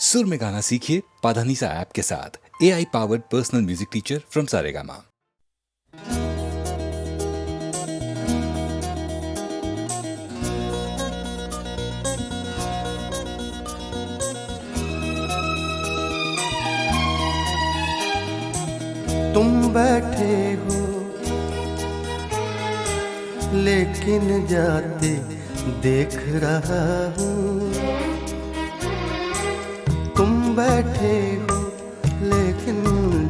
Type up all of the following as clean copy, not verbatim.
सुर में गाना सीखिए पाधानीसा ऐप के साथ। AI powered personal music teacher from Saregama. तुम बैठे हो लेकिन जाते देख रहा हूँ। तुम बैठे हो लेकिन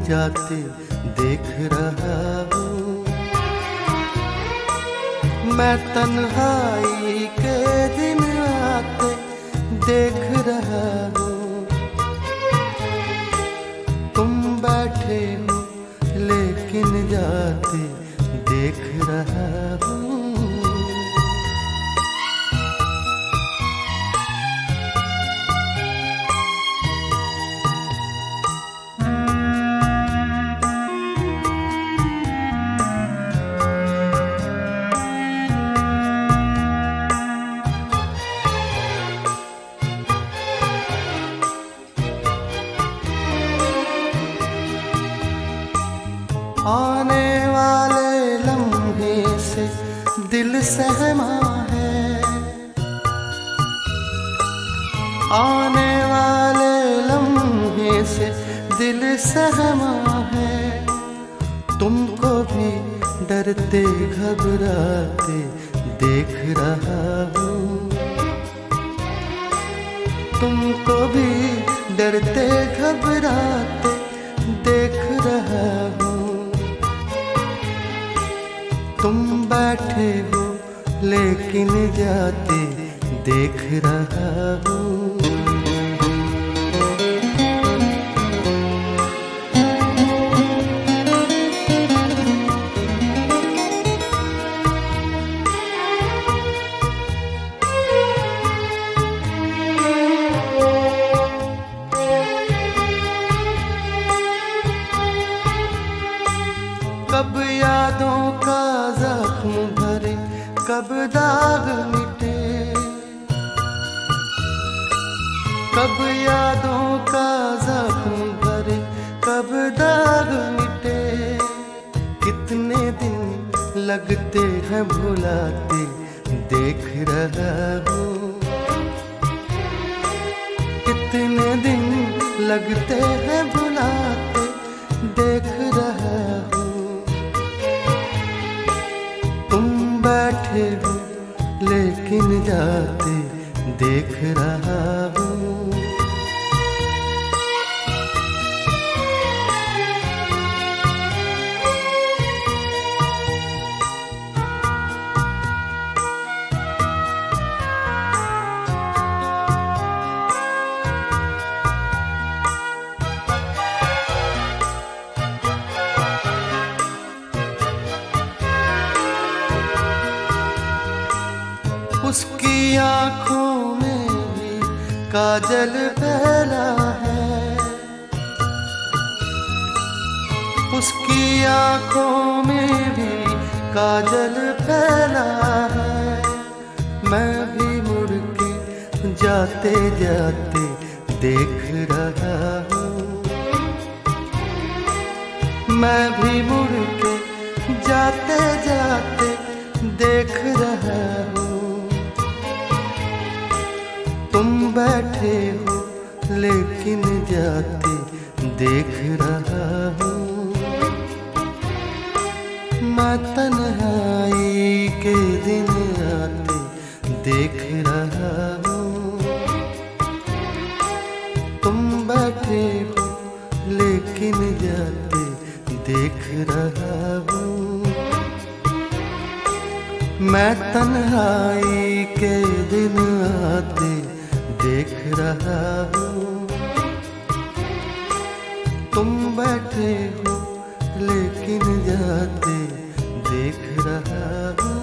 जाते देख रहा हूँ। मैं तन्हाई के दिन आते देख रहा हूँ। तुम बैठे हो लेकिन जाते देख रहा हूँ। आने वाले लम्हे से दिल सहमा है। आने वाले लम्हे से दिल सहमा है। तुमको भी डरते घबराते देख रहा हूँ। तुमको भी डरते घबराते देख रहा हूँ। तुम बैठे हो लेकिन जाते देख रहा हूँ। कब यादों का जख्म भरे, कब दाग मिटे। कब यादों का जख्म भरे, कब दाग मिटे। कितने दिन लगते हैं भुलाते देख रहा हूँ। कितने दिन लगते हैं भुलाते देख रहा हूँ। तुम बैठे हो लेकिन जाते देख रहा हूँ। उसकी आँखों में भी काजल फैला है। उसकी आँखों में भी काजल फैला है। मैं भी मुड़ के जाते जाते देख रहा हूँ। मैं भी मुड़ के जाते जाते देख रहा हूँ। तुम बैठे हो लेकिन जाते देख रहा हूँ। मैं तन्हाई के दिन आते देख रहा हूँ। तुम बैठे हो लेकिन जाते देख रहा हूँ। मैं तन्हाई के दिन आते देख रहा हूँ। तुम बैठे हो लेकिन जाते देख रहा हूँ।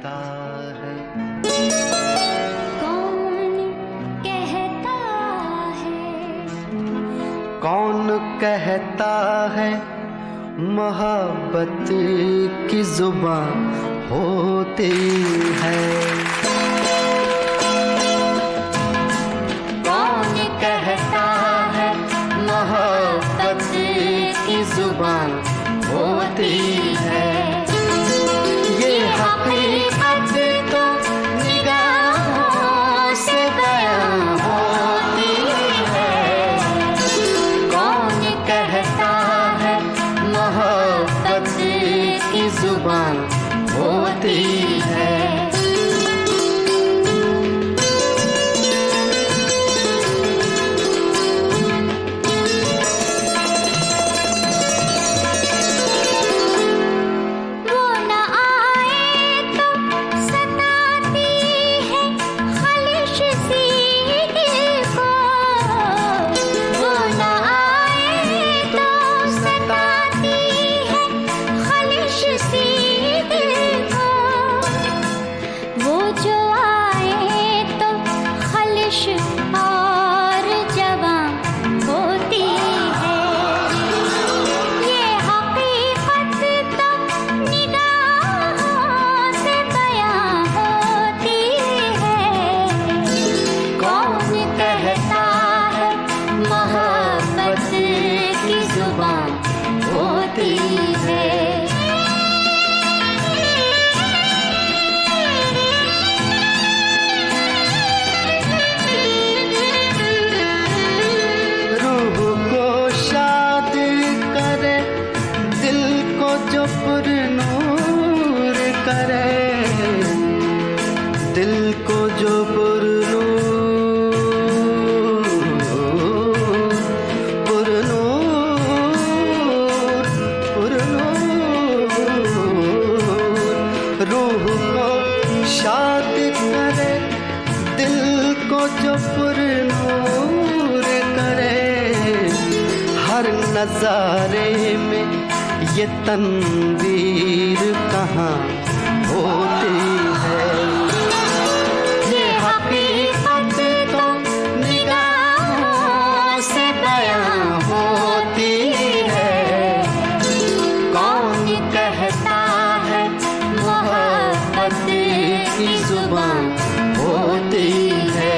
कहता है? कौन कहता है मोहब्बत की जुबान होती है? कौन कहता है मोहब्बत की जुबान होती है? ये हकीकत तो निगाहों से बयां होती है। कौन कहता है मोहब्बत की जुबान होती है? नजारे में ये तनवीर कहाँ होती है? ये हकीकत तो निगाहों से बयां होती है। कौन कहता है मोहब्बत की जुबान होती है?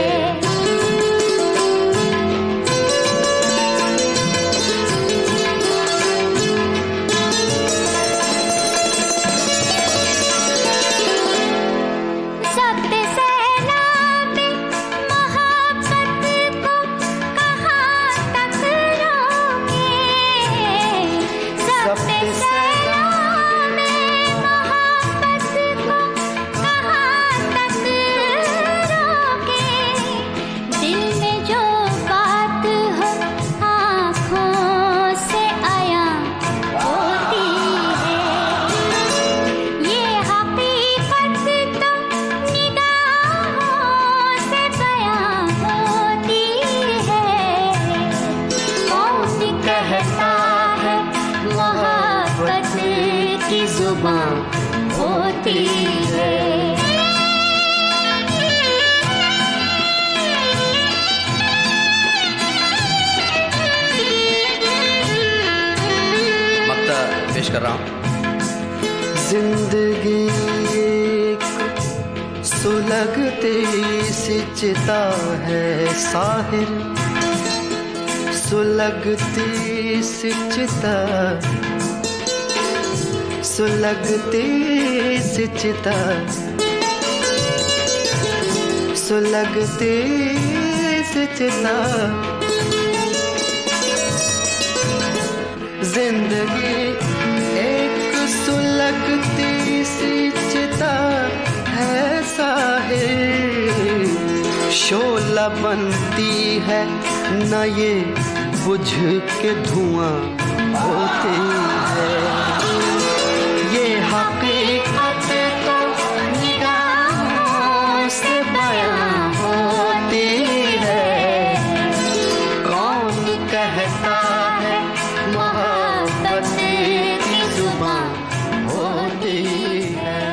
होती है। मक्ता पेश कर रहा हूँ। जिंदगी एक सुलगती सी चिता है साहिर, सुलगती सी चिता, सुलगती सी चिता, सुलगती सी चिता। जिंदगी एक सुलगती सी चिता है साहिर, शोला बनती है न ये बुझ के धुआं होती है। ये हकीकत तो निगाहों से बयां होती है। कौन कहता है मोहब्बत की जुबान होती है?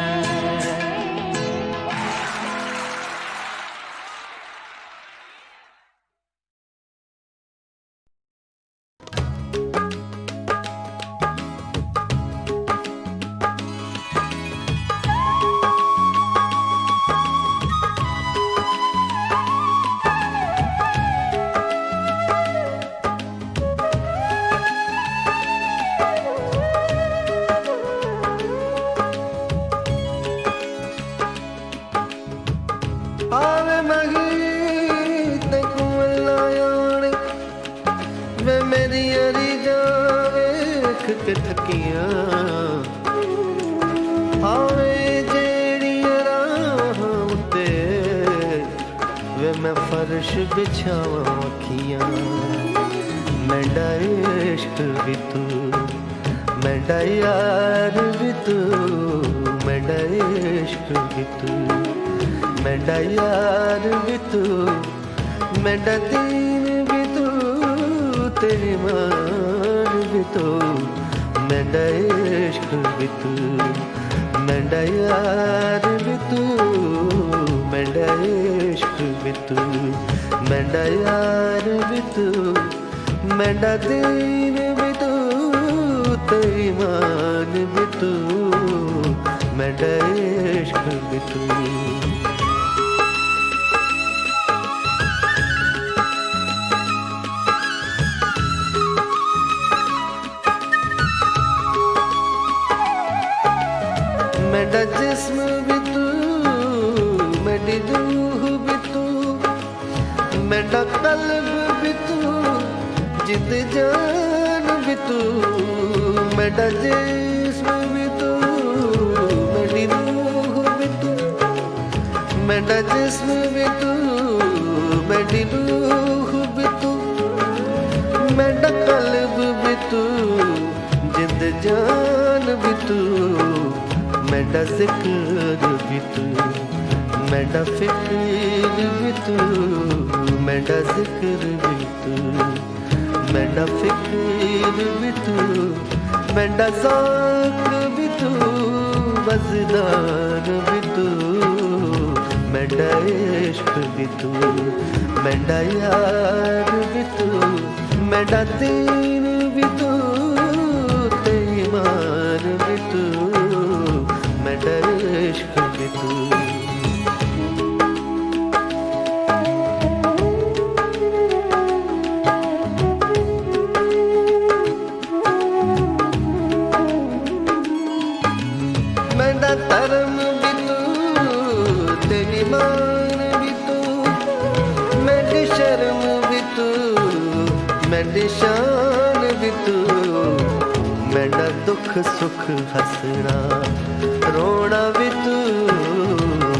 वे मेरी रीझां वेख के थकियां आवे जेड़ियां राहां उत्ते वे मैं फर्श बिछावां अखियां मेरा इश्क भी तू मेरा यार भी तू मेरा इश्क भी तू मेरा यार भी तू मेरा दीन भी तू तेरी मान भी तू मेरा इश्क भी तू मेरा यार भी तू मेरा इश्क भी तू मेरा यार भी तू मेरा दीन भी तू तेरी मान भी तू मेरा इश्क भी तू मेरा जिस्म भी तू मेरी रूह भी तू मेरा कल्ब भी तू जिद जान भी तू मेरा जिस्म भी तू मेरी रूह भी तू मेरा जिस्म भी तू मेरी रूह भी तू मेरा कल्ब भी तू जिद जान भी तू मेरा जिक्र भी तू मेरा फिक्र भी तू मेरा जिक्र भी तू मेरा फिक्र भी तू मेरा ज़ौक़ भी तू मज़दार भी तू मेरा इश्क भी तू मेरा यार भी तू मेरा दीन भी तू तेरी ईमान भी तू मेरा इश्क भी तू मेरा धर्म भी तू तेरी मान भी तू मेरी शर्म भी तू मेरी शान भी तू मेरा दुख सुख हंसना रोना भी तू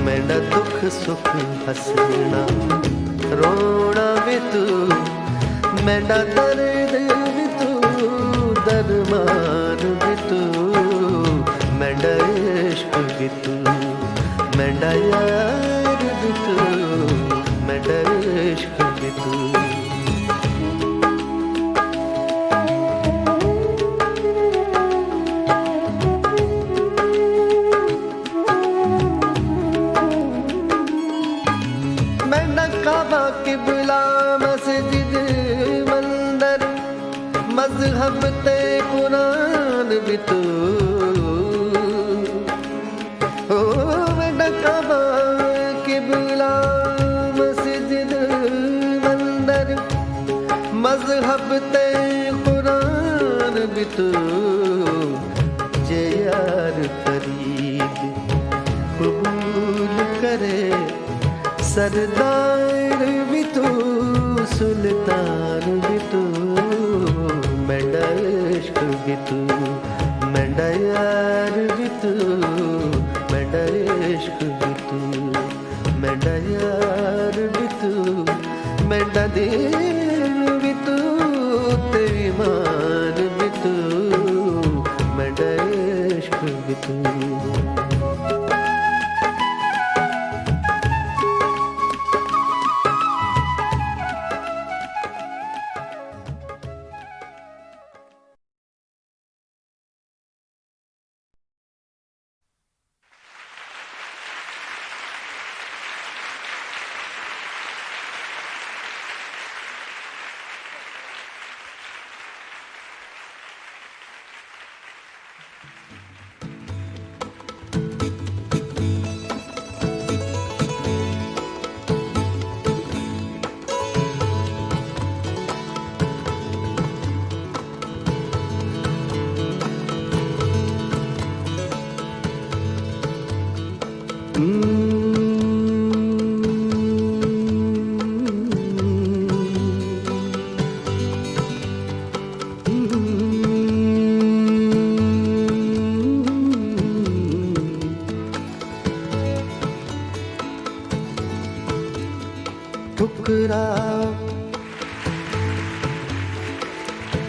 मेरा दुख सुख हंसना रोना भी तू मेरा दर्द भी तू दरमान भी तू मेरा इश्क भी तू मेरा यार भी तू मेरा इश्क भी तू मेरा काबा किबला मस्जिद मंदिर मजहब ते कुरान भी तू ओ मेरा काबा किबला मस्जिद मंदिर मजहब ते कुरान भी तू जे यार फरीद कबूल करे सरदार भी तू सुल्तान भी तू मेरा इश्क भी तू मेरा यार भी तू मेरा इश्क भी तू मेरा यार भी तू मेरा दिल भी तू तेरी मान भी तू मेरा इश्क भी तू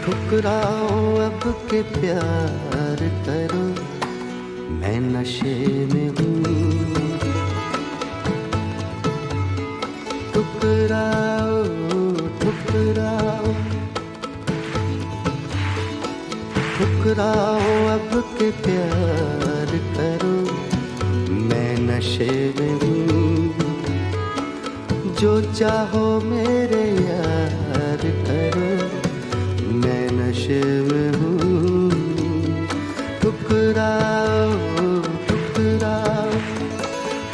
ठुकराओ अब के प्यार करो, मैं नशे में हूँ। ठुकराओ ठुकराओ ठुकराओ अब के प्यार करो, मैं नशे में हूँ। जो चाहो मेरे यार करो, मैं नशे में हूँ। ठुकराओ ठुकराओ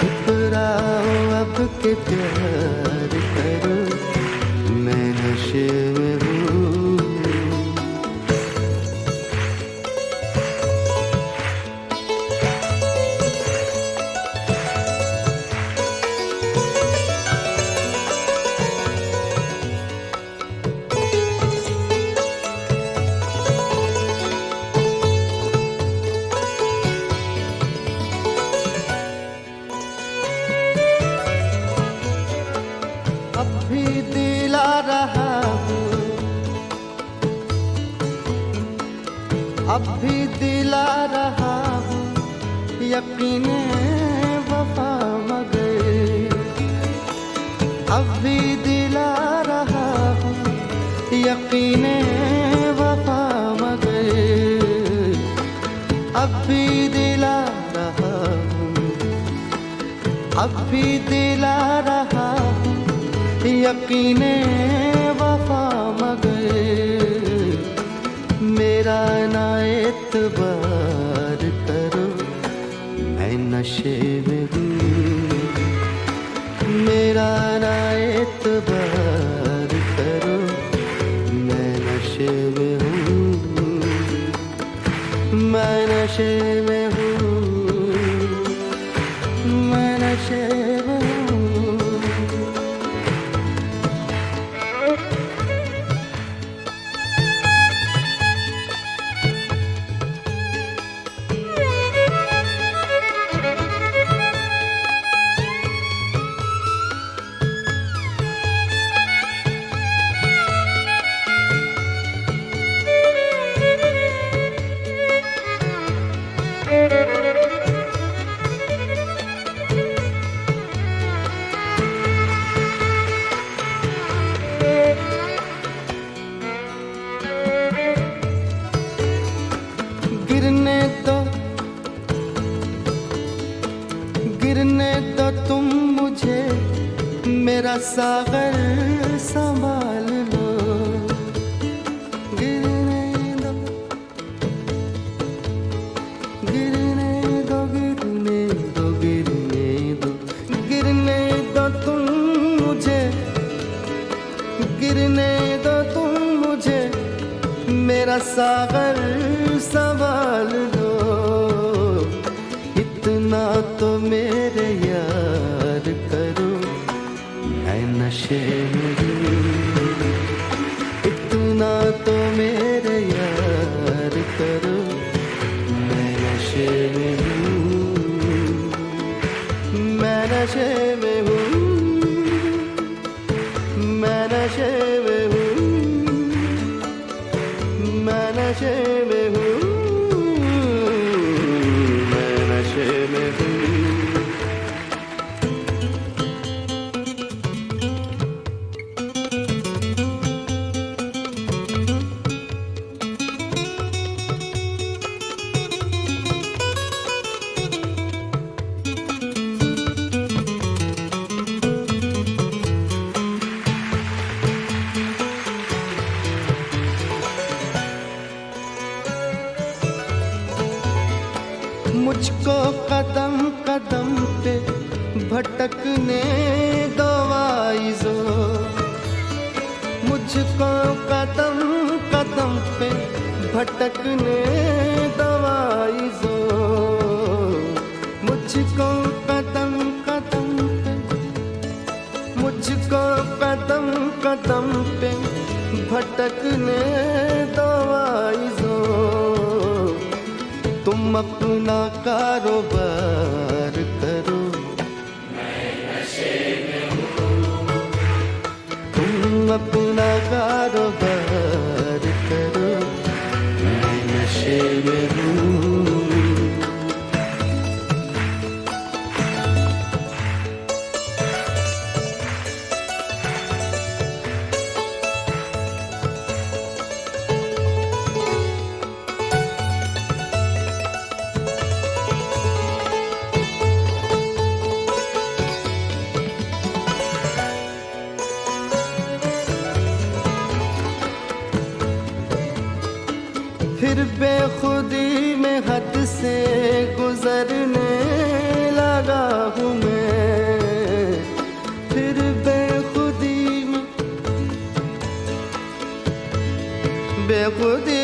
ठुकराओ अब के प्यार करो, मैं नशे में हूँ। अब भी दिला रहा हूँ, अब भी दिला रहा हूँ, यकीने वफा मगर। अब भी दिला रहा हूँ, यकीने वफा मगर। अब भी दिला रहा हूँ, अब भी दिला रहा हूँ, यकीने वफा मगर। मेरा ना एतबार करो, मैं नशे में हूँ। मेरा ना एतबार करो, मैं नशे में हूँ। मैं नशे में हूँ, मैं नशे में हूँ। गिरने दो, गिरने दो तुम मुझे, मेरा सागर संभाल लो। गिरने दो, गिरने दो, गिरने दो, गिरने दो, गिरने दो तुम मुझे, गिरने दो तुम मुझे, मेरा सागर संभाल लो। इतना तो मेरे यार करो, मैं नशे में हूँ। इतना तो मेरे यार करो, मैं नशे में हूँ। मैं नशे में हूँ, मैं नशे में हूँ, मैं नशे में हूँ, मैं नशे में हूँ। मुझको कदम कदम पे भटकने दो आइज़ो, मुझको कदम कदम पे भटकने दो आइज़ो। मुझको कदम कदम पे, मुझको कदम कदम पे भटकने दो आइज़ो। तुम अपना कारोबार करो, तुम अपना कारोबार करो, फिर बेखुदी में हद से गुजरने लगा हूँ मैं, फिर बेखुदी में बेखुदी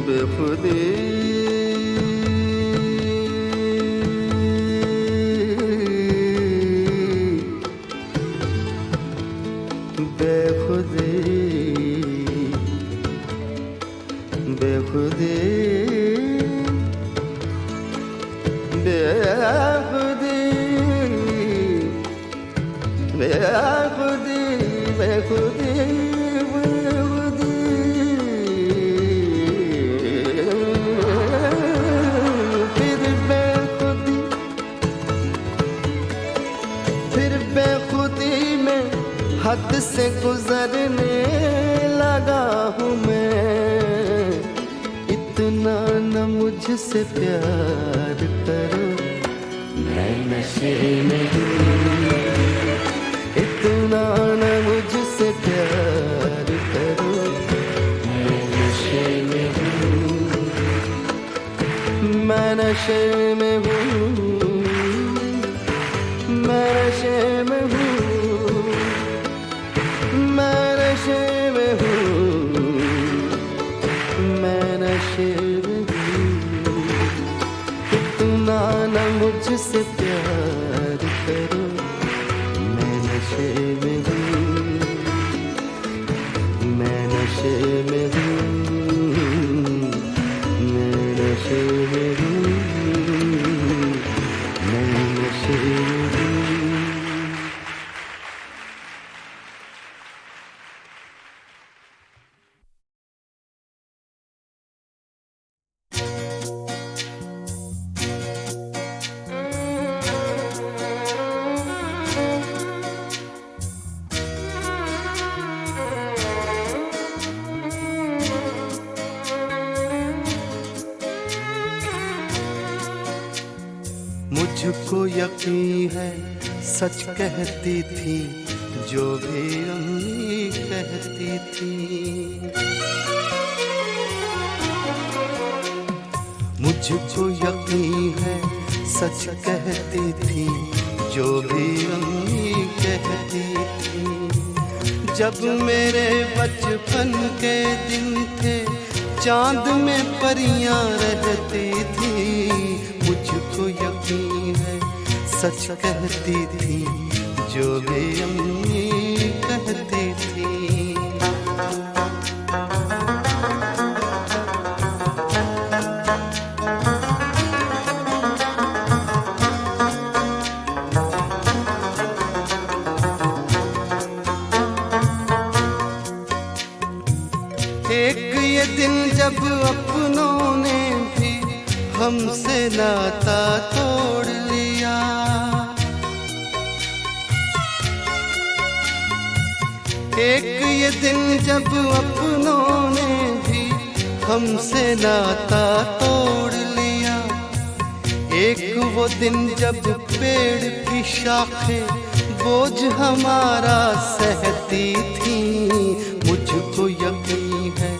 बेखुदी बेखुदी बेखुदी बेखुदी बेखुदी बेखुदी फिर बेखुदी फिर बेखुदी में हद से गुजरने लगा हूँ मैं। इतना न मुझसे प्यार करो, मैं नशे में हूँ। इतना न मुझसे प्यार करो, मैं नशे में हूँ। मैं नशे में हूँ, मैं नशे में हूँ, मैं नशे में हूँ, मैं नशे में हूँ। इतना न मुझसे प्यार करो, मैं नशे में हूँ, मैं नशे में हूँ, मैं नशे में हूँ, मैं नशे में हूँ। मुझको यकीन है सच कहती थी जो भी अम्मी कहती थी। मुझको यकीन है सच कहती थी जो भी अम्मी कहती थी। जब मेरे बचपन के दिन थे चांद में परियां रहती थी। मुझको यकीन है सच कहती थी जो भी अम्मी कहती थी। एक ये दिन जब अपनों ने भी हमसे नाता तोड़ लिया। एक ये दिन जब अपनों ने भी हमसे नाता तोड़ लिया। एक वो दिन जब पेड़ की शाखें बोझ हमारा सहती थी। मुझको यकीन है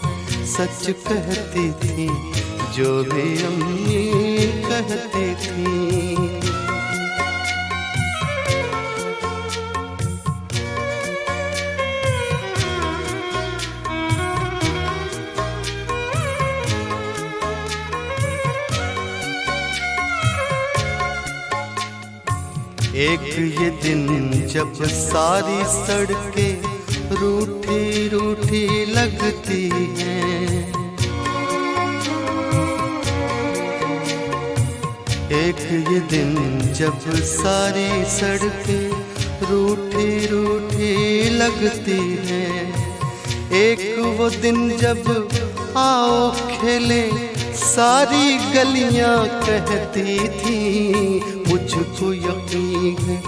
सच कहती थी जो भी अम्मी कहती थी। एक ये दिन जब सारी सड़कें रूठी रूठी लगती हैं। एक ये दिन जब सारी सड़कें रूठी रूठी लगती हैं। एक वो दिन जब आओ खेले सारी गलियां कहती थी। मुझको यकीन है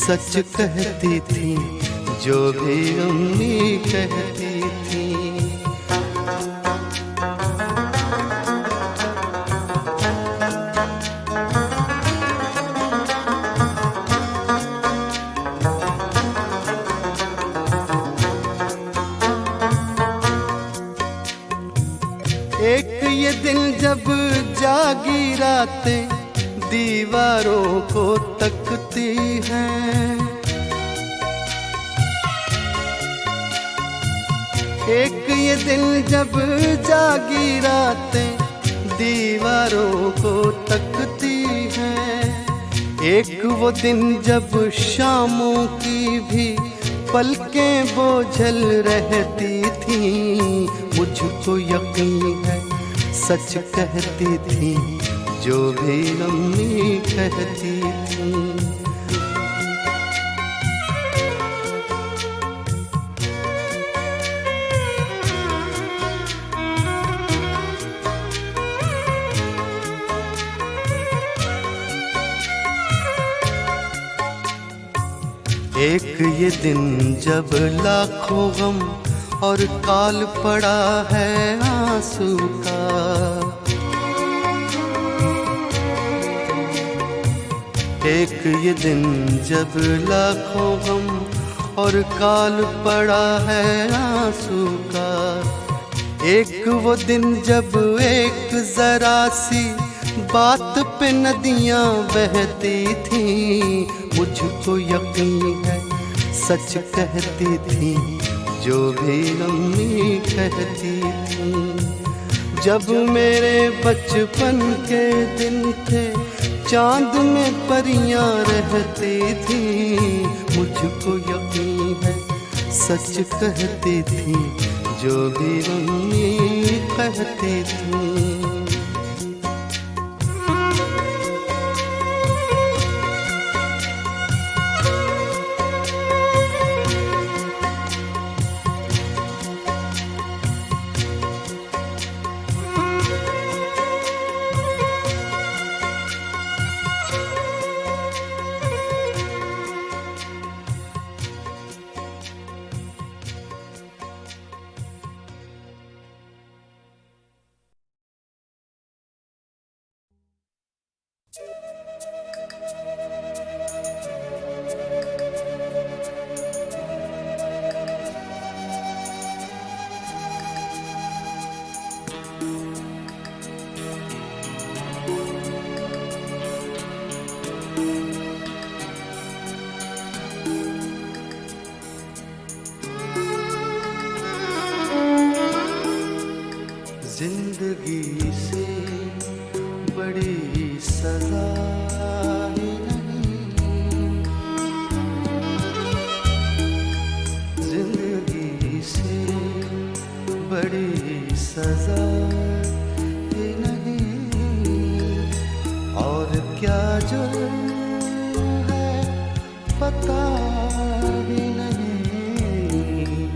सच कहती थी जो भी अम्मी कहती थी। ये दिन जब जागी रातें दीवारों को तकती हैं, एक ये दिन जब जागी रातें दीवारों को तकती हैं, एक वो दिन जब शामों की भी पलकें बोझल रहती थी, मुझको यकीन है सच कहती थी जो भी अम्मी कहती थी। एक ये दिन जब लाखों गम और काल पड़ा है आंसू का, एक ये दिन जब लाखों गम और काल पड़ा है आंसू का, एक वो दिन जब एक जरा सी बात पे नदियां बहती थी, मुझको यकीन है सच कहती थी जो भी अम्मी कहती थी। जब मेरे बचपन के दिन थे चांद में परियां रहती थी, मुझको यकीन है सच कहती थी जो भी अम्मी कहती थी। जिंदगी से बड़ी सजा ही नहीं, जिंदगी से बड़ी सजा ही नहीं, और क्या जो है पता ही नहीं,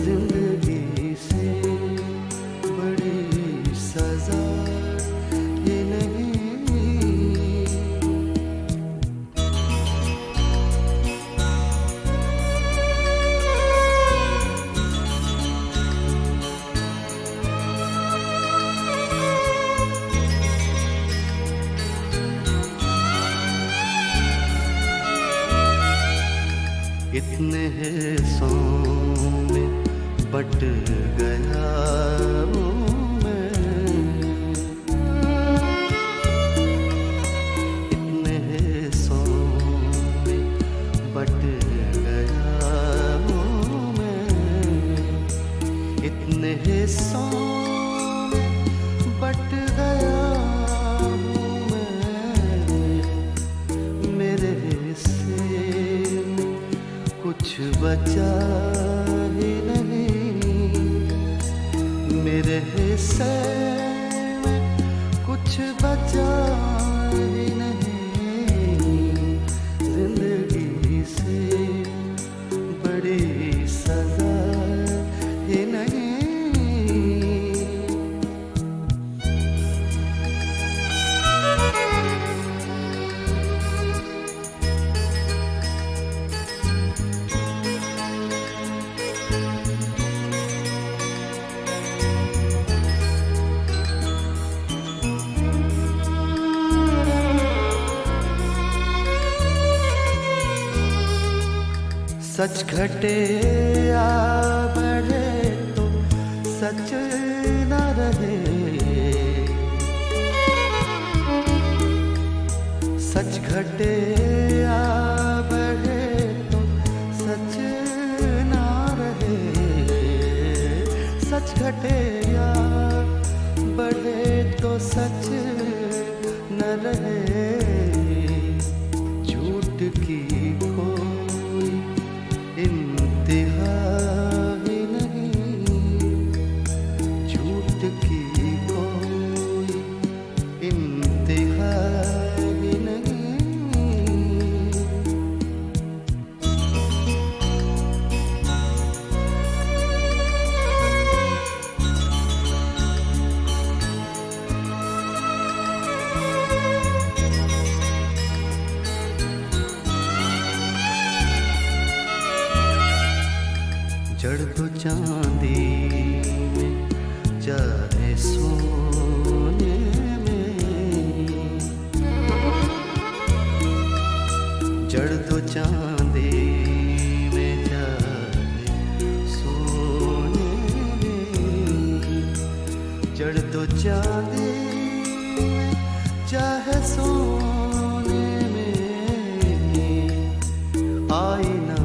जिंदगी से सजा ये नहीं। इतने हिस्सों में बट गया बट गया हूँ मैं, मेरे हिस्से कुछ बचा ही नहीं, मेरे हिस्से कुछ बचा ही नहीं, जिंदगी से बड़ी सजा ही नहीं। सच घटे या बढ़े तो सच न रहे, घटे या बढ़े तो सच ना रहे, सच घटे या बढ़े तो सच न रहे, झूठ की कोई इंतहा ही नहीं, झूठ की कोई इंतहा ही नहीं। जड़ दो चांदी में चाहे सोने में, जड़ दो चांदी में चाहे सोने में, जड़ दो चांदी में चाहे सोने में, आईना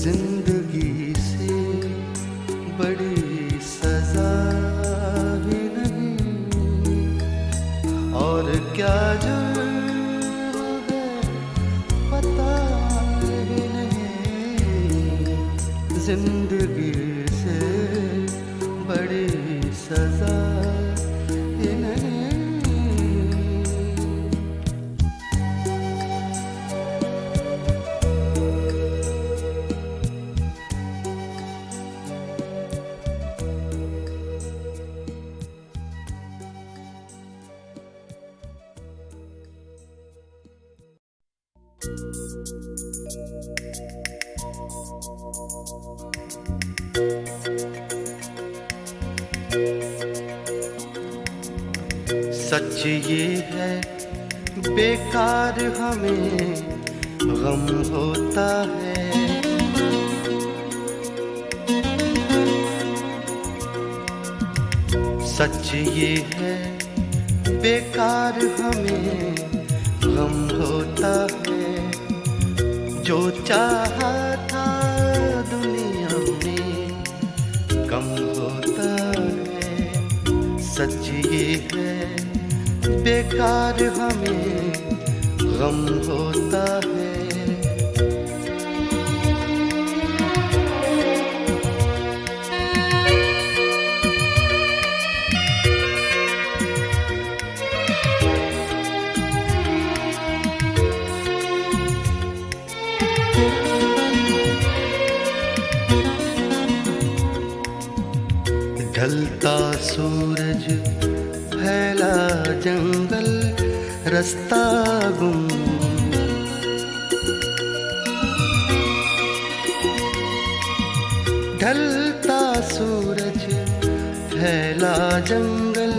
जिंदगी से बड़ी सजा ही नहीं, और क्या जुर्म है पता ही नहीं, जिंदगी से बड़ी सजा ही नहीं। सच ये है बेकार हमें गम होता है, सच ये है बेकार हमें गम होता है, जो चाहा था दुनिया में कम होता है, सच ये है बेकार हमें गम होता है। ढलता सूरज फैला जंगल रास्ता गुम, ढलता सूरज फैला जंगल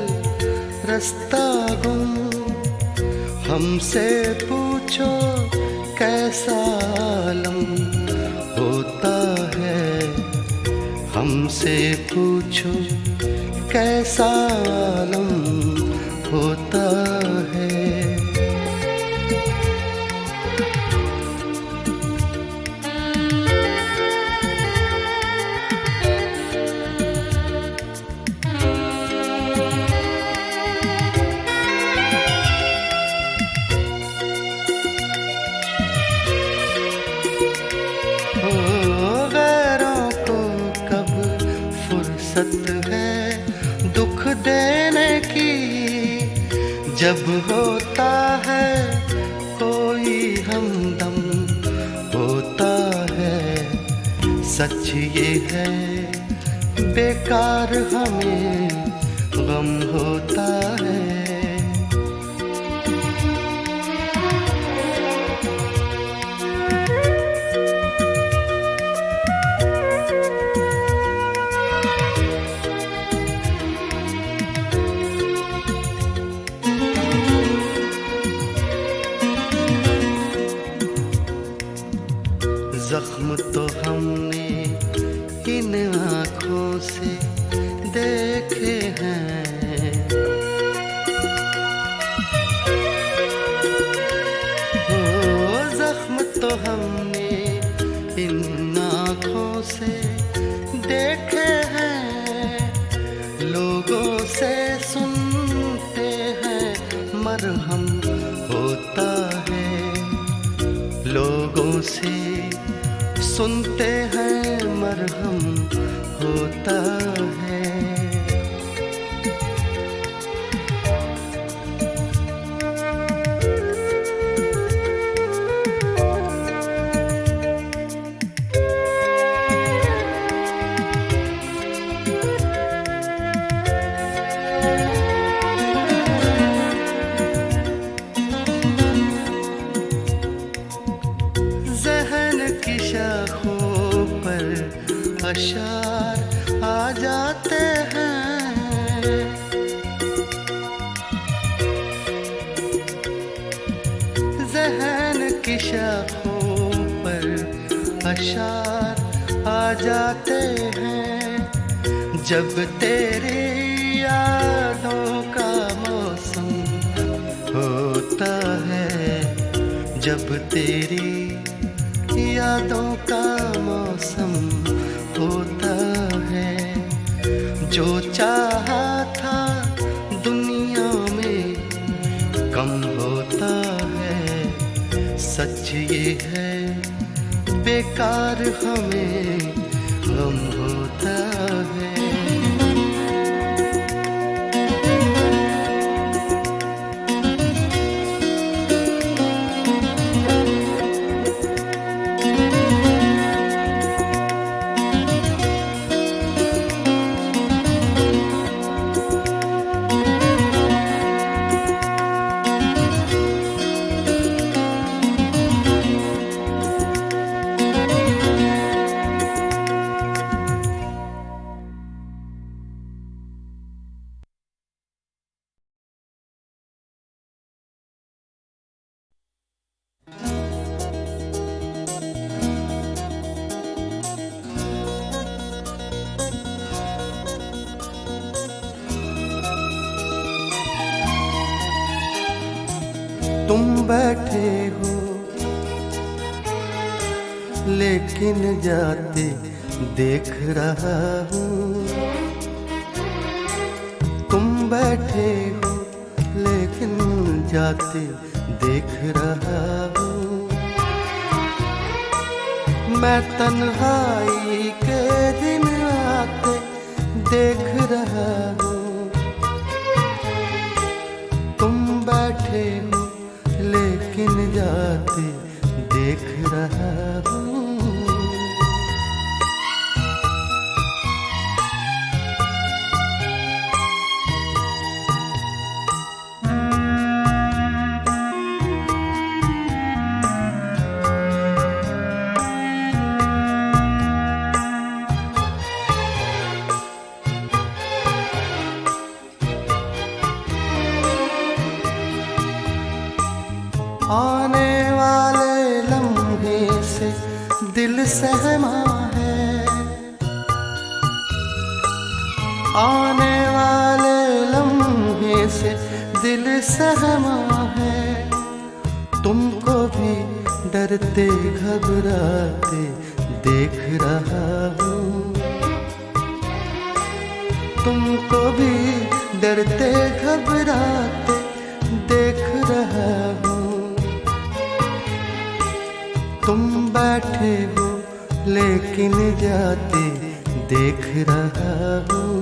रास्ता गुम, हमसे पूछो कैसा आलम होता है, हमसे पूछो कैसा आलम होता है। गैरों को कब फुर्सत है दुख देने की, जब होता है कोई हमदम होता है, सच ये है बेकार हमें गम होता है। इन आँखों से देखे हैं। ओ जख्म तो हमने इन आँखों से देखे हैं, लोगों से सुनते हैं मरहम होता है, लोगों से सुनते हैं मरहम होता है। अशार आ जाते हैं, ज़हन की शाखों पर अशार आ जाते हैं, जब तेरी यादों का मौसम होता है, जब तेरी यादों का मौसम होता है। जो चाहा था दुनिया में कम होता है, सच ये है बेकार हमें गम होता है। तुम बैठे हो लेकिन जाते देख रहा हूँ, तुम बैठे हो लेकिन जाते देख रहा हूँ। मैं तन्हाई के दिन आते देख रहा हूँ, तुम बैठे हो लेकिन जाते देख रहा हूँ। आने वाले लम्हे से दिल सहमा है, आने वाले लम्हे से दिल सहमा है। तुमको भी डरते घबराते देख रहा हूँ, तुमको भी डरते घबराते देख रहा हूँ। तुम बैठे हो लेकिन जाते देख रहा हूँ।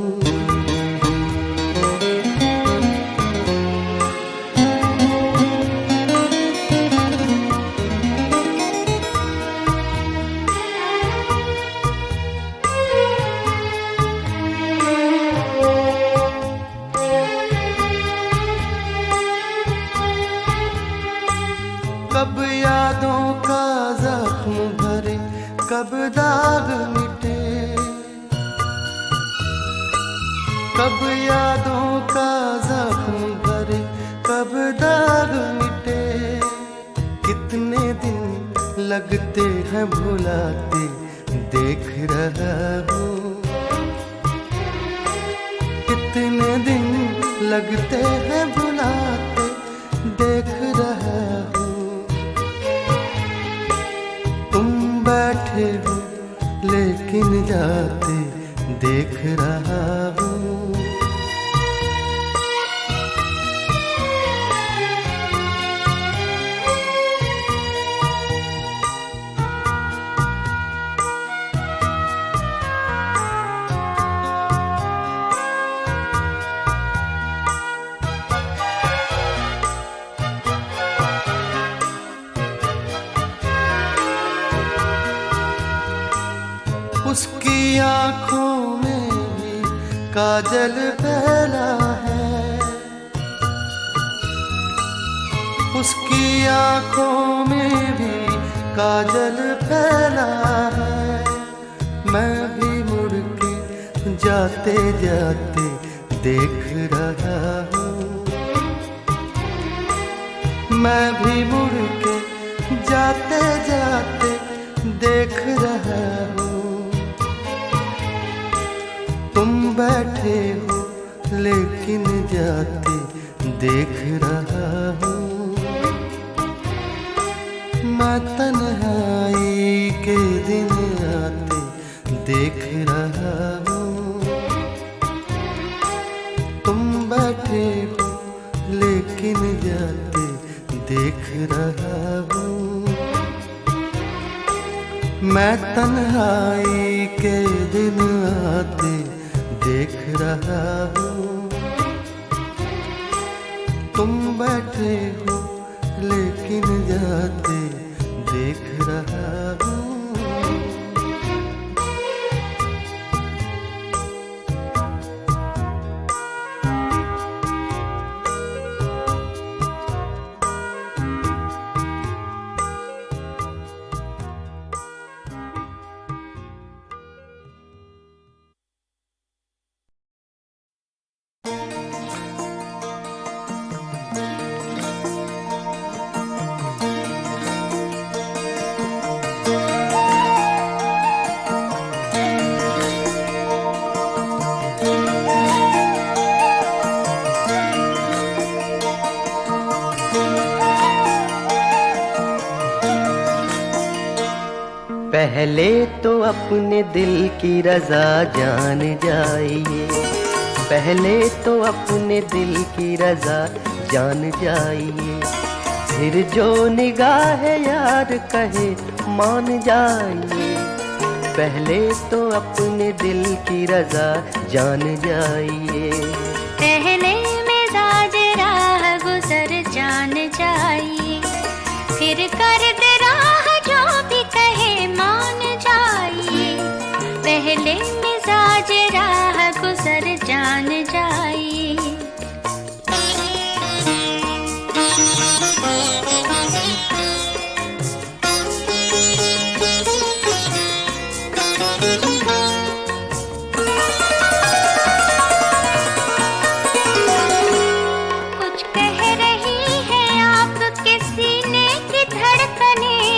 कब यादों का जख्म भरे, कब दाग मिटे, कब यादों का जख्म भरे, कब दाग मिटे। कितने दिन लगते हैं भुलाते देख रहा हूँ, लगते हैं बुलाते देख रहा हूँ। तुम बैठे हो लेकिन जाते देख रहा हूँ। उसकी आँखों में भी काजल फैला है, उसकी आँखों में भी काजल फैला है। मैं भी मुड़ के जाते जाते देख रहा हूँ। मैं भी मुड़ के जाते जाते देख रहा हूँ। तुम बैठे हो लेकिन जाते देख रहा हूँ। मैं तन्हाई के दिन आते देख रहा हूँ। तुम बैठे हो लेकिन जाते देख रहा हूँ। मैं तन्हाई के दिन आते देख रहा हूँ। तुम बैठे हो लेकिन जाते देख रहा हूँ। पहले तो अपने दिल की रजा जान जाइए, पहले तो अपने दिल की रजा जान जाइए, फिर जो निगाह यार कहे मान जाइए। पहले तो अपने दिल की रजा जान जाइए, पहले मिजाज राह गुजर जान जाइए, फिर कर दे राह जो भी कहे मान जाइए। पहले मिजाज राह गुजर जान जाइए। कुछ कह रही है आपके सीने की धड़कनें,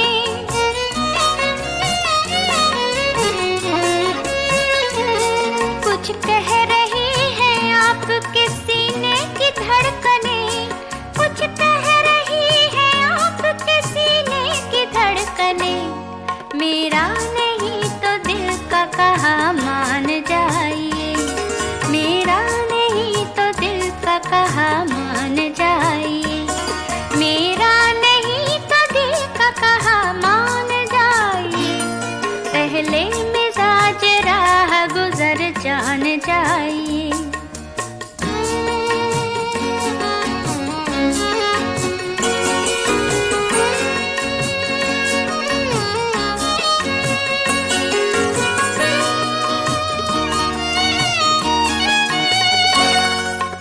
कुछ कह रही है आपके सीने की धड़कनें, कुछ कह रही है आपके सीने की धड़कनें। मेरा नहीं तो दिल का कहा मान जाइए, मेरा नहीं तो दिल का कहा मान जाइए, मेरा नहीं तो दिल का कहा मान जाइए। पहले मिजाज राह गुजर जान जाइए।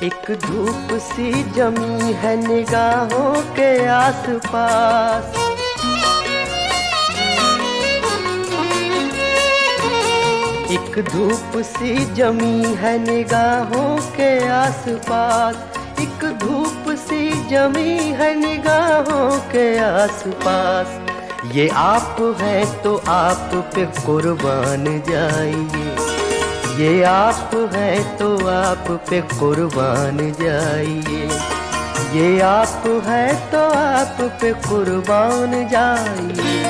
एक धूप सी जमी है निगाहों के आसपास, एक धूप सी जमी है निगाहों के आसपास, एक धूप सी जमी है निगाहों के आसपास। ये आप हैं तो आप पे कुर्बान जाइए, ये आप हैं तो आप पे कुर्बान जाइए, ये आप हैं तो आप पे कुर्बान जाइए।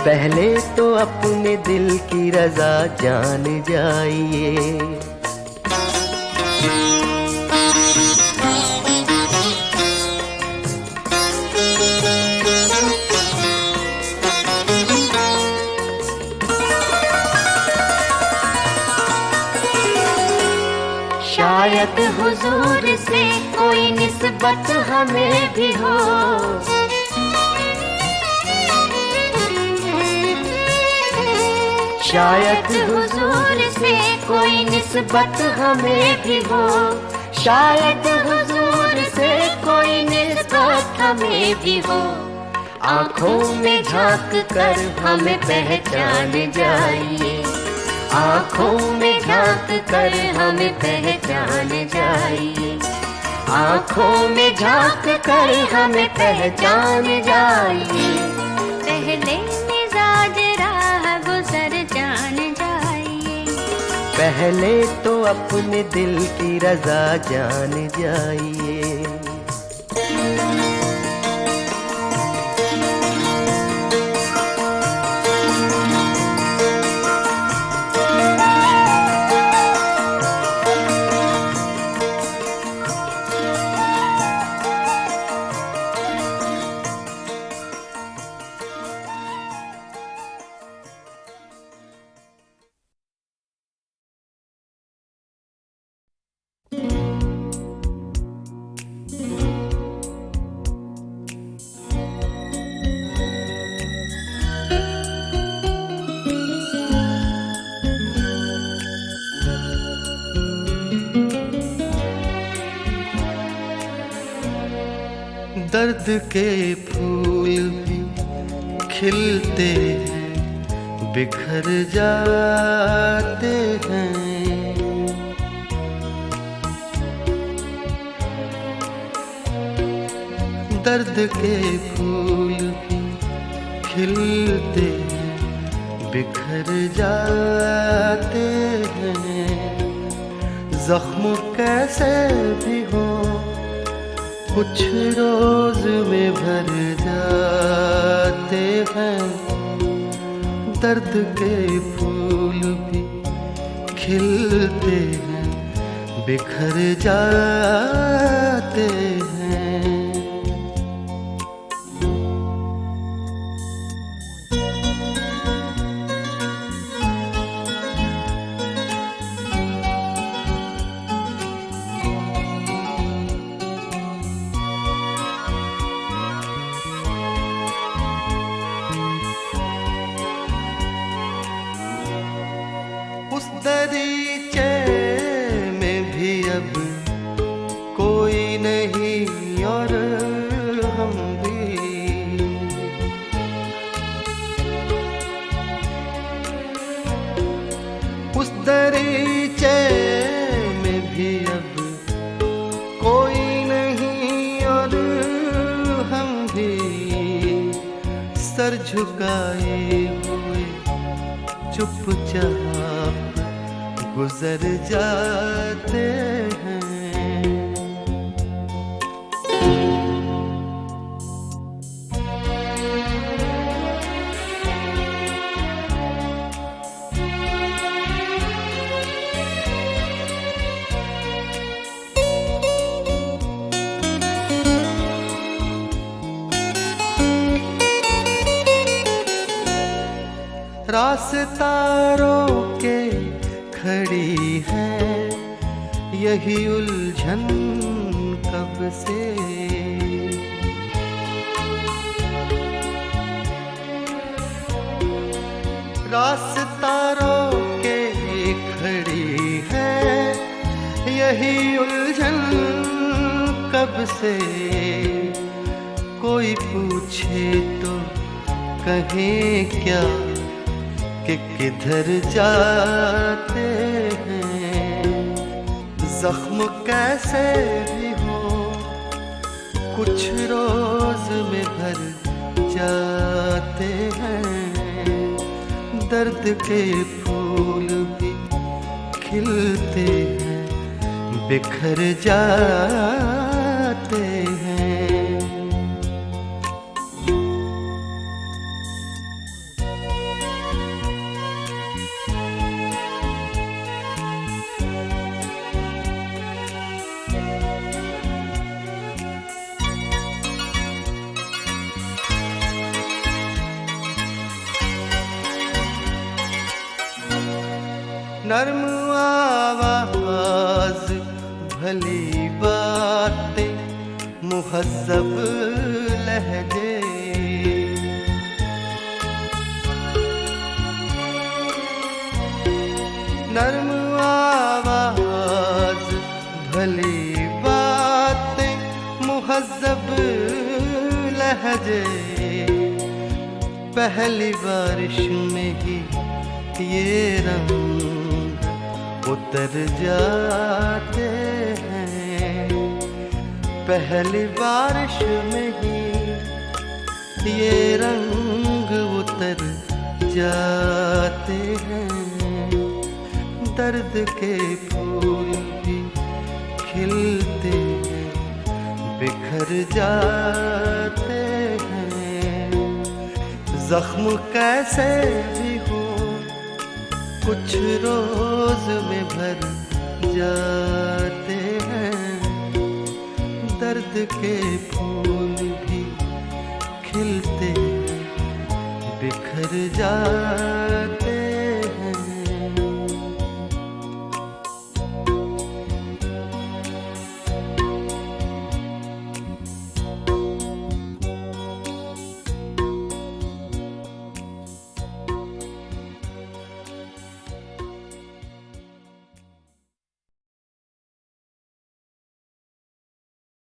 पहले तो अपने दिल की रजा जान जाइए। शायद हुजूर से कोई निस्बत हमें भी हो, शायद हुजूर से कोई निस्बत हमें भी हो, शायद हुजूर से कोई निस्बत हमें भी हो। आँखों में झांक कर हमें पहचान जाइए, आँखों में झांक कर हमें पहचान जाइए, आँखों में झांक कर हमें पहचान जाइए। पहले मिजाज राह गुजर जान जाइए, पहले तो अपने दिल की रजा जान जाइए। दर्द के फूल भी खिलते हैं, बिखर जाते हैं। दर्द के फूल भी खिलते हैं, बिखर जाते हैं। जख्म कैसे भी हो कुछ रोज में भर जाते हैं। दर्द के फूल भी खिलते हैं, बिखर जाते हैं। उस दरीचे में भी अब कोई नहीं और हम भी। उस दरीचे में भी अब कोई नहीं और हम भी। सर झुकाए हुए चुपचाप गुजर जाते हैं। रास्ता रोके खड़ी है यही उलझन कब से। रास्ता रोके खड़ी है यही उलझन कब से। कोई पूछे तो कहें क्या कि किधर जाते हैं। जख्म कैसे भी हो कुछ रोज में भर जाते हैं। दर्द के फूल भी खिलते हैं, बिखर जाते हैं। नर्म आवाज भली बातें मुहज़्ज़ब लहजे, नर्म आवाज भली बातें मुहज़्ज़ब लहजे, पहली बारिश में ही ये रंग उतर जाते हैं, पहली बारिश में ही ये रंग उतर जाते हैं। दर्द के फूल भी खिलते हैं, बिखर जाते हैं। जख्म कैसे भी हो कुछ रोज में भर जाते हैं, दर्द के फूल भी खिलते बिखर जाते